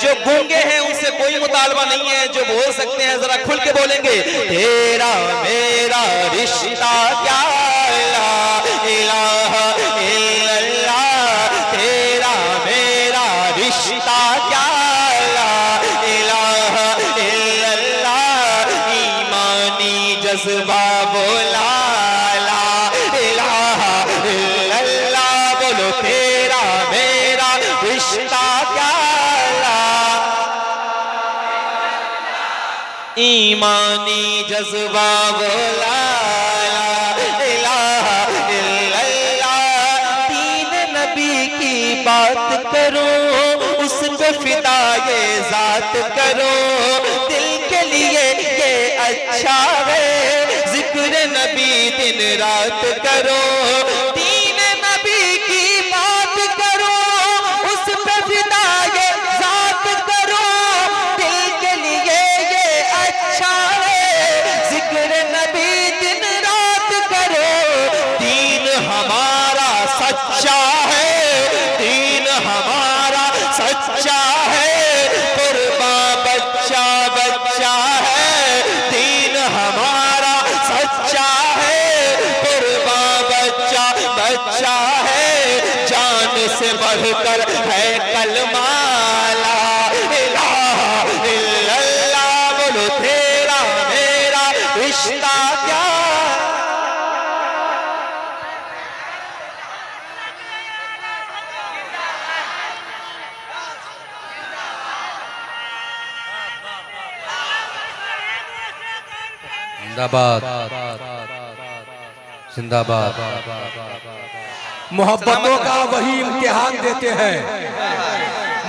जो गूंगे हैं उनसे कोई मुतालबा नहीं है, जो बोल सकते हैं जरा खुल के बोलेंगे। तेरा मेरा रिश्ता क्या ला इलाहा इल्लल्लाह, तेरा मेरा रिश्ता क्या ला इलाहा इल्लल्लाह, ईमानी जज्बा बोला ला इलाहा इल्लल्लाह, बोलो तेरा मेरा रिश्ता क्या ला, ईमानी जज्बा बोला बात करो, उस पे फिदा ये जात करो, दिल के लिए ये अच्छा है, जिक्र नबी दिन रात करो, दीन नबी की बात करो, उस पे फिदा ये जात करो, दिल के लिए ये अच्छा है, जिक्र नबी दिन रात करो, दीन हमारा सच्चा है, हमारा सच्चा है, कुर्बा बच्चा बच्चा है, दीन हमारा सच्चा है, कुर्बा बच्चा बच्चा है, जान से बढ़कर है कलमा ला इलाहा इल्लल्लाह, बोलो तेरा मेरा रिश्ता क्या। जिंदाबाद जिंदाबाद। मोहब्बतों का वही इम्तिहान देते हैं,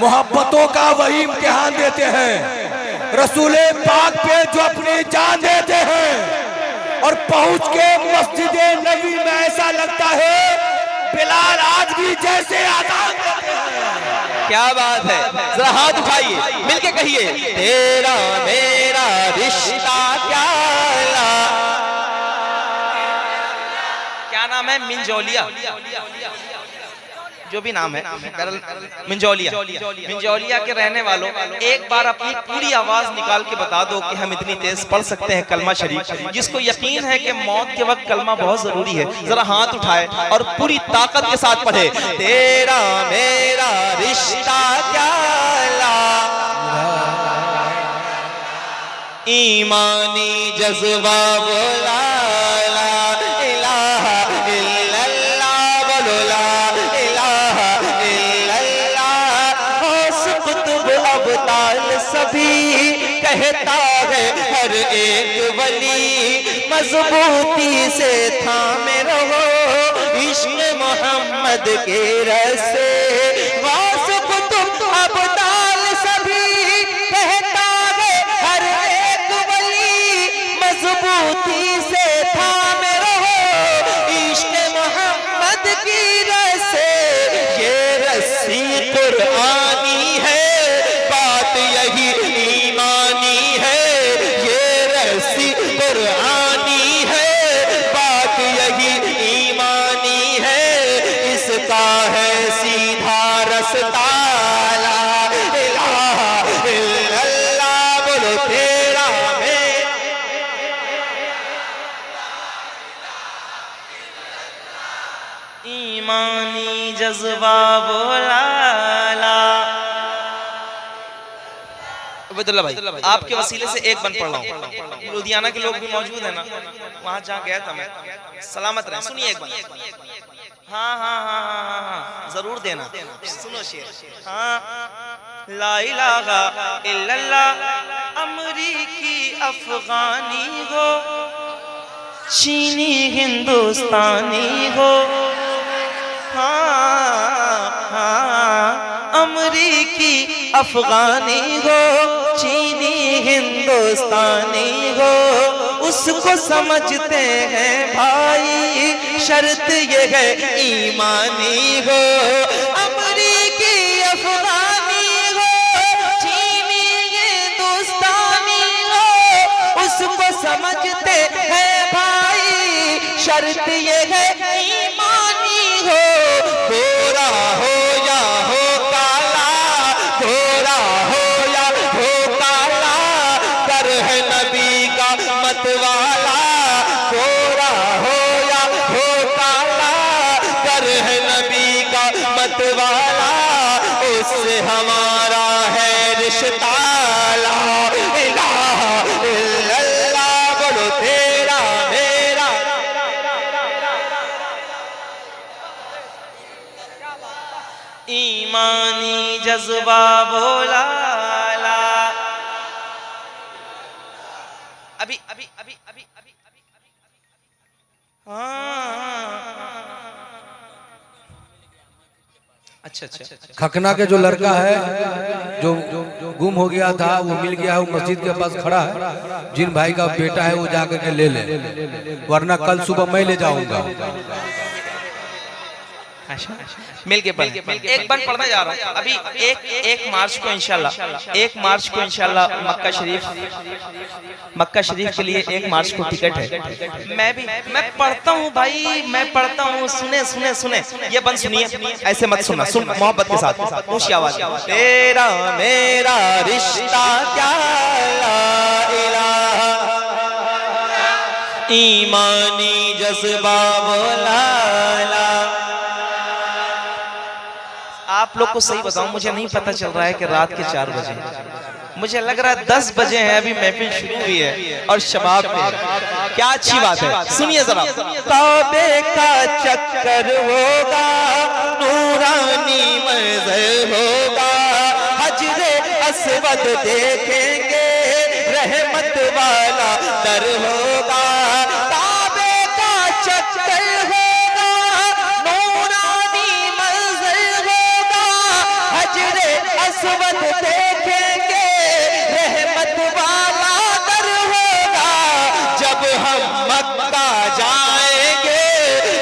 मोहब्बतों का वही इम्तिहान देते हैं, रसूले पाक पे जो अपनी जान देते हैं, और पहुंच के मस्जिदे नबी में ऐसा लगता है बिलाल आज भी जैसे आजान देते हैं। क्या बात है, जरा हाथ उठाइए मिलके कहिए, तेरा मेरा रिश्ता क्या ला, क्या नाम है, मिंजौलिया, जो भी नाम है, मिंजौलिया, मिंजौलिया के रहने वालों, एक बार अपनी पूरी आवाज निकाल के बता दो कि हम इतनी तेज पढ़ सकते हैं कलमा शरीफ, जिसको यकीन है कि मौत के वक्त कलमा बहुत जरूरी है, जरा हाथ उठाए और पूरी ताकत के साथ पढ़े, तेरा मेरा रिश्ता क्या ला, ईमानी जज्बा बोला ला इलाहा इल्लल्लाह, बोलो ला इलाहा इल्लल्लाह, गौस कुतुब अब्ताल सभी कहता है हर एक वली, मजबूती से थामे रहो इश्क मोहम्मद के रसे, गौस कुतुब अब्ताल सभी कहता है हर एक वली, मजबूती से थामे रहो इश्क मोहम्मद की रसे, ये रस्सी कुरानी है, बात यही ईमानी है, ये रस्सी कुरानी है, बात यही ईमानी है, इसका है सीधा रास्ता ला इलाहा इल्लल्लाह, बोलो तेरा मेरा, ईमानी जज्बा बोला ला। अब्दुल्ला भाई आपके वसीले से एक बन पढ़ रहा हूँ, लुधियाना के लोग भी मौजूद है ना, वहां जहाँ गया था मैं, सलामत रहे, सुनिए एक बार, हाँ हाँ हाँ हाँ हाँ जरूर देना, सुनो शेर, हाँ, ला इलाहा इल्लल्लाह, अमरीकी अफगानी हो, चीनी हिंदुस्तानी हो, हाँ हाँ, अमरीकी अफगानी हो, चीनी हिंदुस्तानी हो, उसको समझते हैं भाई, शर्त ये है ईमानी हो, अमरीकी अफगानी हो, चीनी हिंदुस्तानी हो, उसको समझते हैं भाई, शर्त ये है ईमानी हो, गोरा हो या हो काला, गोरा हो ईमानी जज्बा बोला ला। अभी अभी अभी अभी अभी अच्छा अच्छा। खकना के जो लड़का है जो गुम हो गया था वो मिल गया है, वो मस्जिद के पास खड़ा है। जिन भाई का बेटा है वो जाकर के ले ले, वरना कल सुबह मैं ले जाऊंगा। मिल के एक बंद पढ़ने जा रहा हूँ अभी। एक मार्च को इंशाल्लाह मक्का शरीफ के लिए 1 मार्च को टिकट है। मैं पढ़ता हूँ भाई, मैं पढ़ता हूँ। सुने सुने सुने ये बंद सुनिए, ऐसे मत सुनना, सुन मोहब्बत के साथ ऊंची आवाज। तेरा मेरा रिश्ता क्या ला इलाहा, ईमानी जज्बा बोला ला। आप लोग को सही बताऊं, मुझे नहीं पता चल रहा है कि रात के 4 बजे, मुझे लग रहा है 10 बजे हैं। अभी महफिल शुरू हुई है और शबाब में क्या अच्छी बात है। सुनिए जरा। काबे का चक्कर होगा, नूरानी मंज़र होगा, हजरे अस्वद देखेंगे, रहमत वाला दर होगा। काबे का चक्कर होगा, नूरानी मंज़र होगा, हजरे अस्वद देखेंगे, रहमत वाला दर होगा। जब हम मक्का जाएंगे,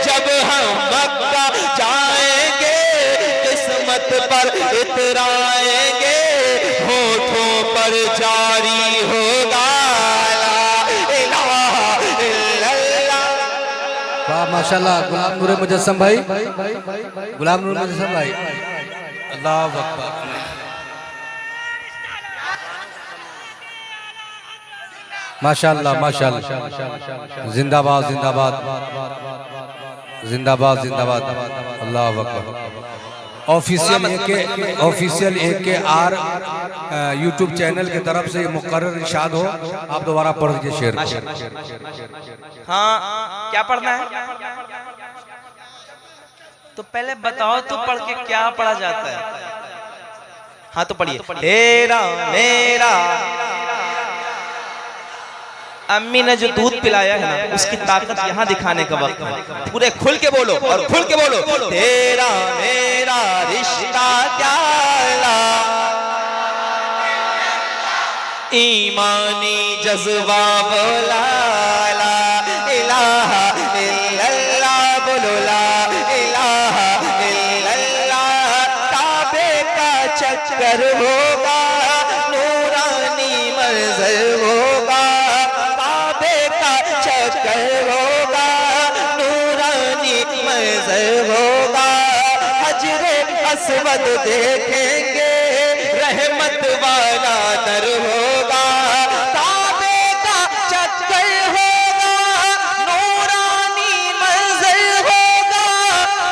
जब हम मक्का जाएंगे, किस्मत पर इतराएंगे, होठों पर जारी होगा ला इलाहा इल्लल्लाह। वाह माशाल्लाह। गुलाम नूर मुजस्सम भाई, गुलाम नूर मुजस्सम भाई, अल्लाह अकबर। माशाल्लाह माशाल्लाह, जिंदाबाद जिंदाबाद जिंदाबाद जिंदाबाद, अल्लाह अकबर। ऑफिशियल AKR यूट्यूब चैनल की तरफ से मुकर्रर इरशाद हो। आप दोबारा पढ़ दीजिए शेर को। हाँ, क्या पढ़ना है? तो पहले बताओ तो पढ़ के क्या पढ़ा जाता है। हाँ तो पढ़िए। तेरा मेरा, अम्मी ने जो दूध पिलाया है ना, उसकी ताकत यहाँ दिखाने का वक्त है। पूरे खुल के बोलो और खुल के बोलो। तेरा मेरा रिश्ता क्या ला, ईमानी जज्बा बोला ला इलाहा इल्लल्लाह, बोलो ला इलाहा इल्लल्लाह। काबे का चक्कर होगा, नूरानी मंज़र होगा, काबे का चक्कर होगा, नूरानी मंज़र होगा, हजरे अस्वद देखेंगे, रहमत वाला दर होगा। काबे का चक्कर होगा, नूरानी मंज़र होगा,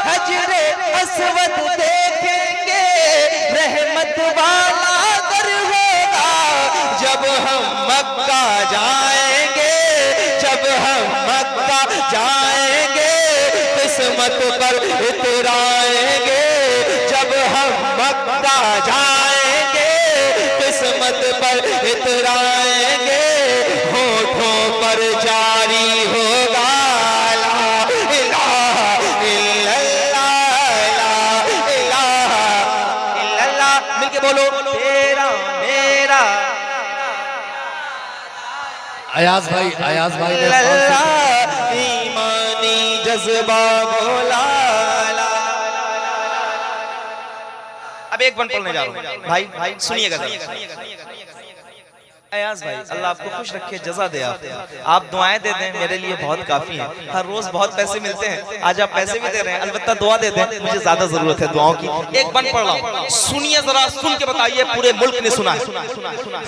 हजरे अस्वद देखेंगे, रहमत वाला दर होगा। जब हम मक्का जाएंगे, जब हम मक्का जाएंगे, किस्मत पर इतराएंगे। जब हम मक्का जाएंगे, किस्मत पर इतराएंगे, होठों पर जारी होगा ला इलाहा इल्लल्लाह, ला इलाहा इल्लल्लाह। मिलके बोलो। तेरा मेरा, अयाज भाई ने ईमानी जज्बा बोला ला। अब एक बंद पढ़ने जा रहा हूँ भाई, सुनिएगा जरा। अयाज भाई, अल्लाह आपको खुश रखे, जज़ा दे। आप दुआएं दे दें, मेरे लिए बहुत काफी है। हर रोज बहुत पैसे मिलते हैं, आज आप पैसे भी दे रहे हैं, अलबत्ता दुआ दे दें, मुझे ज्यादा जरूरत है दुआओं की। एक बंद पढ़ रहा हूँ, सुनिए जरा, सुन के बताइए। पूरे मुल्क ने सुना है।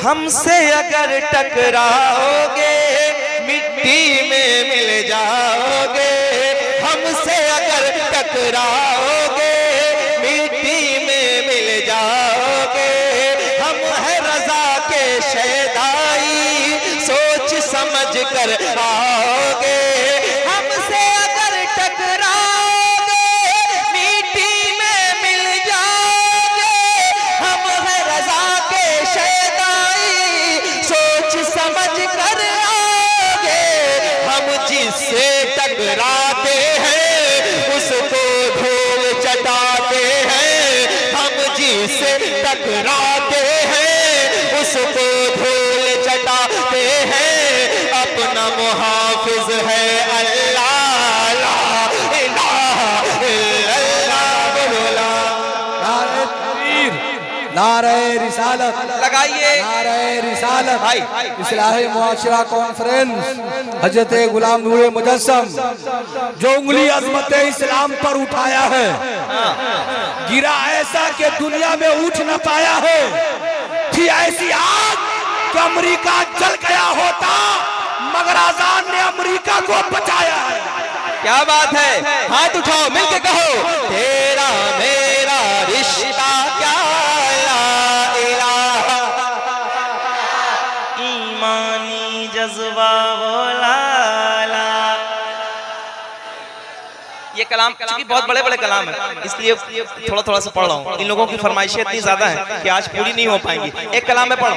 हमसे अगर टकराओगे, मिट्टी में मिल जाओगे। हमसे अगर टकराओगे, मिट्टी में मिल जाओगे। हम है रजा के शहदाई, सोच समझ कर आओगे। हमसे अगर टकराओगे, मिट्टी में मिल जाओगे। टकराते हैं उसको धूल चटाते हैं, हम जिसे टकराते हैं उसको धूल चटाते हैं, अपना मुहाफिज है अल्लाह, ला इलाहा इल्लल्लाह, बोलो ला। नारे तकबीर, नारे रिसालत, लगाइए नारे रिसालत। भाई। इस्लाही मुआशरा कॉन्फ्रेंस हजरत गुलाम नूर मुजस्सम जो उंगली अजमत इस्लाम पर उठाया है, गिरा ऐसा कि दुनिया में उठ न पाया है, थी ऐसी आग कि अमेरिका जल गया होता, मगर आजान ने अमेरिका को बचाया है। क्या बात है, हाथ उठाओ मिलके कहो, तेरा मेरा रिश्ता क्या, ला इलाहा, ईमानी जज्बा वो ला ला। ये कलाम चूंकि बहुत बड़े बड़े कलाम है, इसलिए थोड़ा थोड़ा सा पढ़ रहा हूँ। इन लोगों की फरमाइशें इतनी ज्यादा है कि आज पूरी नहीं हो पाएंगी। एक कलाम में पढ़ो।